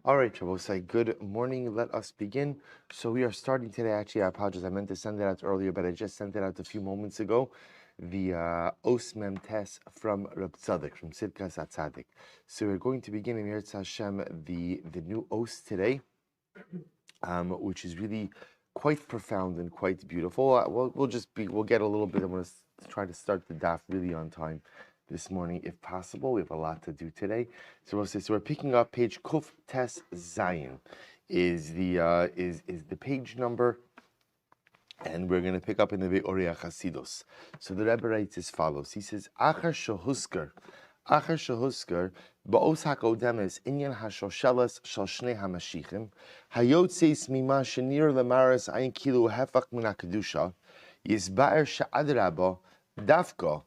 All right, Shabosai, good morning. Let us begin. So we are starting today. Actually, I apologize. I meant to send it out earlier, but I just sent it out a few moments ago. The Os Mem Tes from Reb Tzaddik, from Tzidkas Hatzaddik. So we're going to begin in Yirtz Hashem the new Os today, which is really quite profound and quite beautiful. We'll get a little bit. I'm going to try to start the daf really on time this morning, if possible. We have a lot to do today. So we're picking up page Kuf Tes Zayin is the page number, and we're going to pick up in the Be'orei Chasidus. So the Rebbe writes as follows. He says, Achar shehusker ba'os hakodemes inyan hashoshelas shal shnei hamashichim hayotzeis mima shenir lemaris ayin kilu hefach min hakedusha yisbaer she'adraba dafka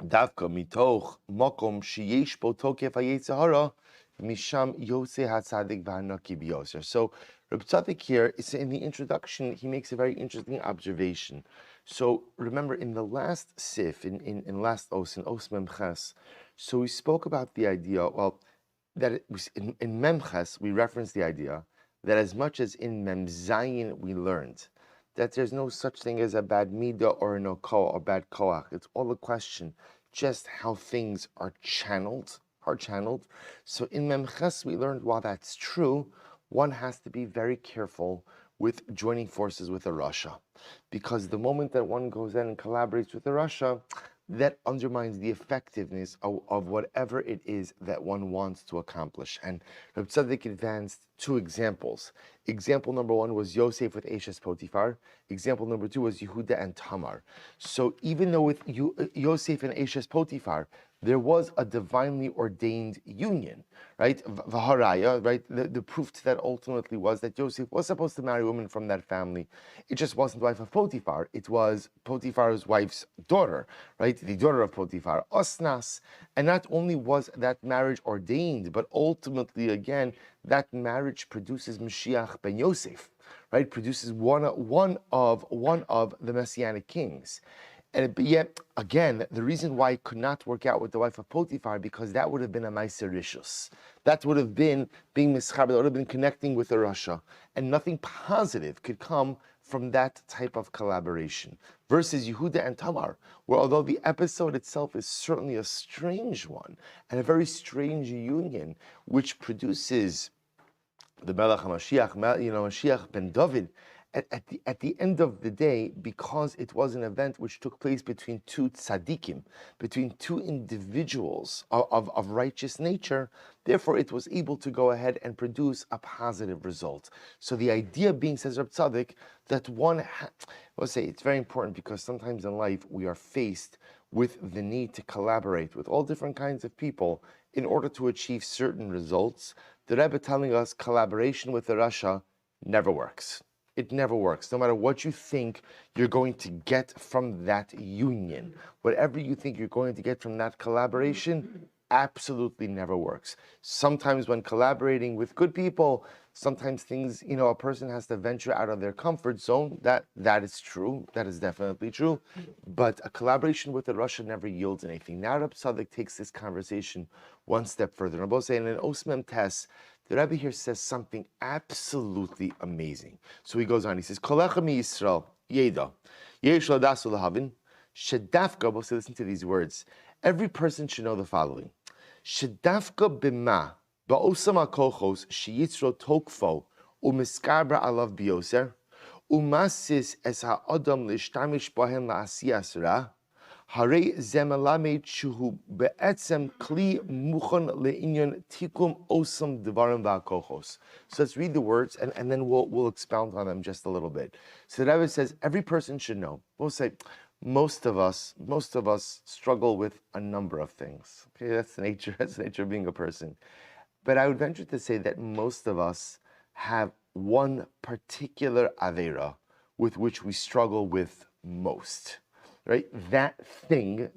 mitoch mokom sheyesh bo tokef hayetzer hara misham yotze Hatzaddik v'hanaki biyoser. So Reb Tzaddik here is in the introduction. He makes a very interesting observation. So remember, in the last Seif, in last Os, in Os Memches, so we spoke about the idea. Well, that it was in Memches we referenced the idea that as much as in Mem Zayin we learned that there's no such thing as a bad midah or a no koach or bad koach. It's all a question just how things are channeled. So in Memches we learned, while that's true, one has to be very careful with joining forces with a Russia, because the moment that one goes in and collaborates with a Russia, that undermines the effectiveness of whatever it is that one wants to accomplish. And Reb Tzaddik advanced two examples. Example number one was Yosef with Eshes Potifar. Example number two was Yehuda and Tamar. So even though with Yosef and Eshes Potifar, there was a divinely ordained union, right? Vaharaya, right? The proof to that ultimately was that Yosef was supposed to marry a woman from that family. It just wasn't the wife of Potiphar. It was Potiphar's wife's daughter, right? The daughter of Potiphar, Osnas. And not only was that marriage ordained, but ultimately, again, that marriage produces Mashiach ben Yosef, right? Produces one of the Messianic kings. But yet, again, the reason why it could not work out with the wife of Potiphar, because that would have been a Meiser Rishus. That would have been being mischaber, that would have been connecting with a Russia. And nothing positive could come from that type of collaboration. Versus Yehuda and Tamar, where although the episode itself is certainly a strange one, and a very strange union, which produces the Melech HaMashiach, Mashiach ben David, at the end of the day, because it was an event which took place between two tzaddikim, between two individuals of righteous nature, therefore it was able to go ahead and produce a positive result. So the idea being, says Reb Tzaddik, that let's say it's very important, because sometimes in life we are faced with the need to collaborate with all different kinds of people in order to achieve certain results. The Rebbe telling us collaboration with the Rasha never works. It never works. No matter what you think you're going to get from that union, whatever you think you're going to get from that collaboration, absolutely never works. Sometimes when collaborating with good people, sometimes things, a person has to venture out of their comfort zone. That is true. That is definitely true. But a collaboration with a Russia never yields anything. Now Reb Tzaddik takes this conversation one step further. And I'm saying in Os Mem Tes, the Rebbe here says something absolutely amazing. So he goes on, he says, Kolecha mi Yisrael, Yeda, Yesh Ladasu Lahavin, Shedafka, we'll say, listen to these words. Every person should know the following. Shedafka bima, ba'osam ha-kochos, sheyitzro tokfo, u'miskarbra alav biyoser, u'masis es ha'odam l'shtamish bahem la'asiyas ra, Harei zemelamed shuhu be'etzem kli muchon le'inyon tikum osam devarim va'kochos. So let's read the words, and then we'll expound on them just a little bit. So the Rebbe says every person should know. We'll say most of us struggle with a number of things. Okay, that's the nature of being a person. But I would venture to say that most of us have one particular avera with which we struggle with most. Right? That thing,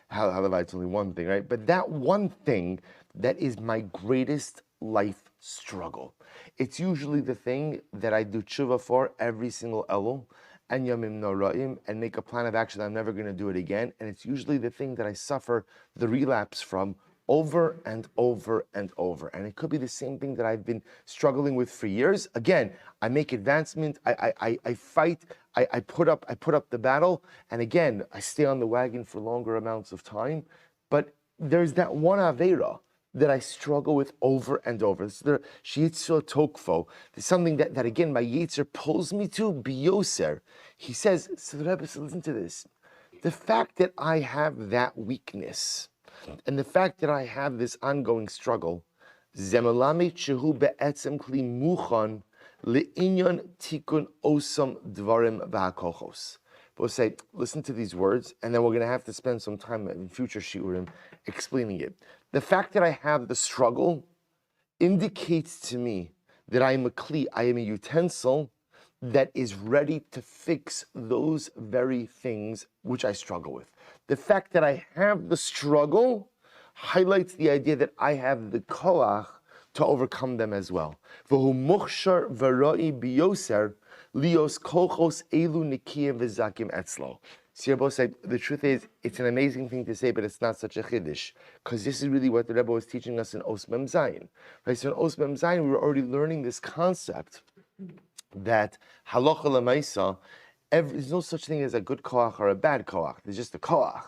however, it's only one thing, right? But that one thing that is my greatest life struggle. It's usually the thing that I do tshuva for every single Elul, and Yamim Noraim, and make a plan of action. I'm never going to do it again. And it's usually the thing that I suffer the relapse from over and over and over. And it could be the same thing that I've been struggling with for years. Again, I make advancement, I fight, I put up the battle, and again, I stay on the wagon for longer amounts of time. But there's that one Aveira that I struggle with over and over. This is the Shiyitzur Tokfo. There's something that again, my Yetzer pulls me to, Biyoser. He says, so the Rebbe says, listen to this. The fact that I have that weakness, and the fact that I have this ongoing struggle, Zemelami Chehu Be'etzem Kli Muchan Le'inyan Tikun Osam Dvarim V'Hakochos. We'll say, listen to these words, and then we're going to have to spend some time in future shiurim explaining it. The fact that I have the struggle indicates to me that I am a kli, I am a utensil that is ready to fix those very things which I struggle with. The fact that I have the struggle highlights the idea that I have the koach to overcome them as well. V'hu muchshar v'ra'i biyoser lios kochos elu nikiyim v'zakim etzlo. Sirbo said, the truth is, it's an amazing thing to say, but it's not such a chiddush, because this is really what the Rebbe was teaching us in Os Mem Zayin. Right? So in Os Mem Zayin, we were already learning this concept that halacha l'maisa, there's no such thing as a good koach or a bad koach. There's just a koach.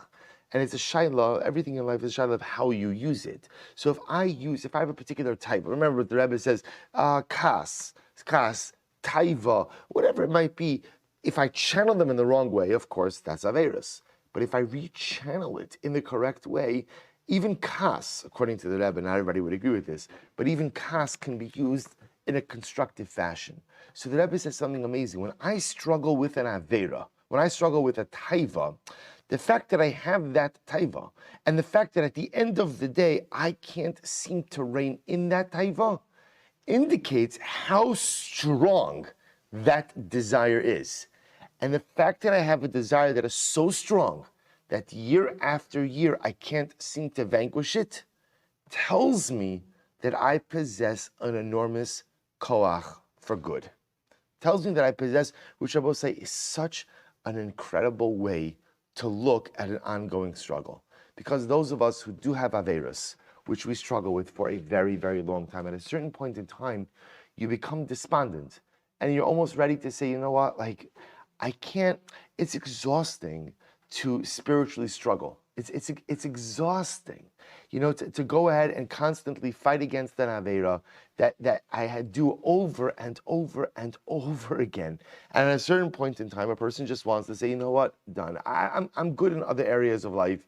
And it's a shayla, everything in life is a shayla of how you use it. So if I have a particular type, remember what the Rebbe says, kas, taiva, whatever it might be, if I channel them in the wrong way, of course, that's Averis. But if I rechannel it in the correct way, even kas, according to the Rebbe, not everybody would agree with this, but even kas can be used in a constructive fashion. So the Rebbe says something amazing. When I struggle with an Avera, when I struggle with a taiva, the fact that I have that taiva, and the fact that at the end of the day, I can't seem to rein in that taiva, indicates how strong that desire is. And the fact that I have a desire that is so strong that year after year I can't seem to vanquish it, tells me that I possess an enormous koach for good. Tells me that I possess, which I will say is such an incredible way to look at an ongoing struggle. Because those of us who do have Averis, which we struggle with for a very, very long time, at a certain point in time, you become despondent. And you're almost ready to say, you know what, like, I can't, it's exhausting to spiritually struggle. It's exhausting, you know, to go ahead and constantly fight against an Aveira that I had do over and over and over again. And at a certain point in time, a person just wants to say, you know what, done. I'm good in other areas of life.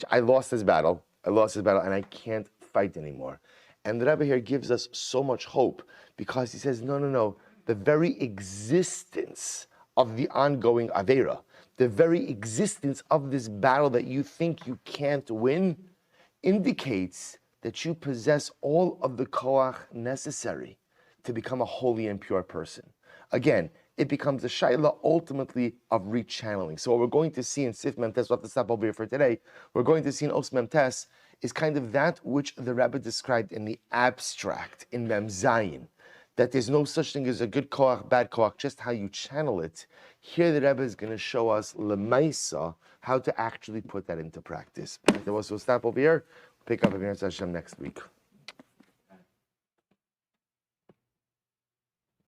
I lost this battle, and I can't fight anymore. And the Rebbe here gives us so much hope, because he says, no, the very existence of the ongoing Aveira, the very existence of this battle that you think you can't win, indicates that you possess all of the koach necessary to become a holy and pure person. Again, it becomes a shayla ultimately of rechanneling. So what we're going to see in Seif Mem Tes, we'll have to stop over here for today, we're going to see in Os Mem Tes is kind of that which the Rebbe described in the abstract, in Mem Zayin, that there's no such thing as a good koach, bad koach, just how you channel it. Here the Rebbe is going to show us lemaisa, how to actually put that into practice. We'll stop over here, pick up again next week.